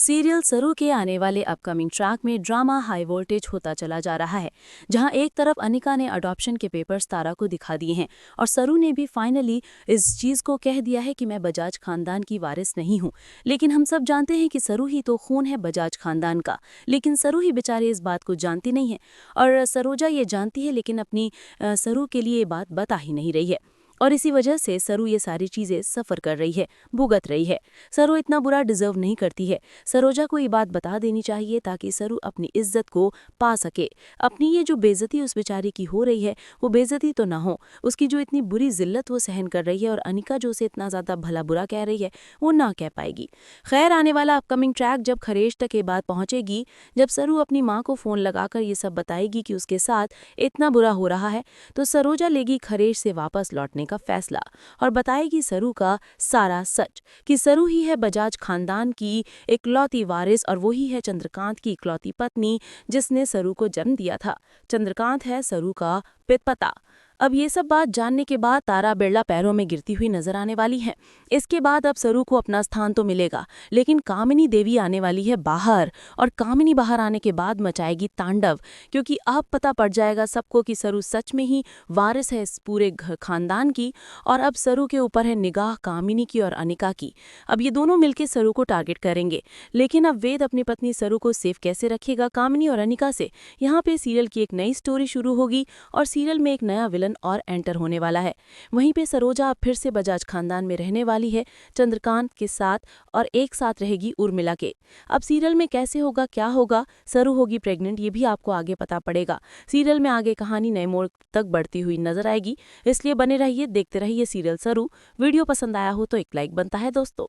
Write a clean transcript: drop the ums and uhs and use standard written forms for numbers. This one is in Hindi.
सीरियल सरू के आने वाले अपकमिंग ट्रैक में ड्रामा हाई वोल्टेज होता चला जा रहा है, जहां एक तरफ अनिका ने अडॉप्शन के पेपर्स तारा को दिखा दिए हैं और सरू ने भी फाइनली इस चीज को कह दिया है कि मैं बजाज खानदान की वारिस नहीं हूं। लेकिन हम सब जानते हैं कि सरू ही तो खून है बजाज खानदान का, लेकिन सरू ही बेचारे इस बात को जानती नहीं है और सरोजा ये जानती है, लेकिन अपनी सरू के लिए ये बात बता ही नहीं रही है और इसी वजह से सरू ये सारी चीजें सफर कर रही है, भुगत रही है। सरू इतना बुरा डिजर्व नहीं करती है। सरोजा को ये बात बता देनी चाहिए ताकि सरू अपनी इज्जत को पा सके। अपनी ये जो बेइज्जती उस बेचारी की हो रही है वो बेइज्जती तो ना हो, उसकी जो इतनी बुरी जिल्लत वो सहन कर रही है और अनिका जो उसे इतना ज्यादा भला बुरा कह रही है वो ना कह पाएगी। खैर, आने वाला अपकमिंग ट्रैक जब खरेश तक के बाद पहुंचेगी, जब सरू अपनी माँ को फोन लगाकर ये सब बताएगी कि उसके साथ इतना बुरा हो रहा है, तो सरोजा लेगी खरेश से वापस लौटने का फैसला और बताएगी सरू का सारा सच कि सरू ही है बजाज खानदान की इकलौती वारिस और वही है चंद्रकांत की इकलौती पत्नी जिसने सरू को जन्म दिया था। चंद्रकांत है सरू का पिता। अब ये सब बात जानने के बाद तारा बिरला पैरों में गिरती हुई नजर आने वाली है। इसके बाद अब सरू को अपना स्थान तो मिलेगा, लेकिन कामिनी देवी आने वाली है बाहर और कामिनी बाहर आने के बाद मचाएगी तांडव, क्योंकि अब पता पड़ जाएगा सबको कि सरू सच में ही वारिस है इस पूरे खानदान की और अब सरू के ऊपर है निगाह कामिनी की और अनिका की। अब ये दोनों मिलकर सरू को टारगेट करेंगे, लेकिन अब वेद अपनी पत्नी सरू को सेफ कैसे रखेगा कामिनी और अनिका से? यहाँ पे सीरियल की एक नई स्टोरी शुरू होगी और सीरियल में एक नया विलन और एंटर होने वाला है। वहीं पे सरोजा अब फिर से बजाज खानदान में रहने वाली है चंद्रकांत के साथ और एक साथ रहेगी उर्मिला के। अब सीरियल में कैसे होगा, क्या होगा, सरू होगी प्रेग्नेंट, ये भी आपको आगे पता पड़ेगा। सीरियल में आगे कहानी नए मोड़ तक बढ़ती हुई नजर आएगी, इसलिए बने रहिए, देखते रहिए सीरियल सरू। वीडियो पसंद आया हो तो एक लाइक बनता है दोस्तों।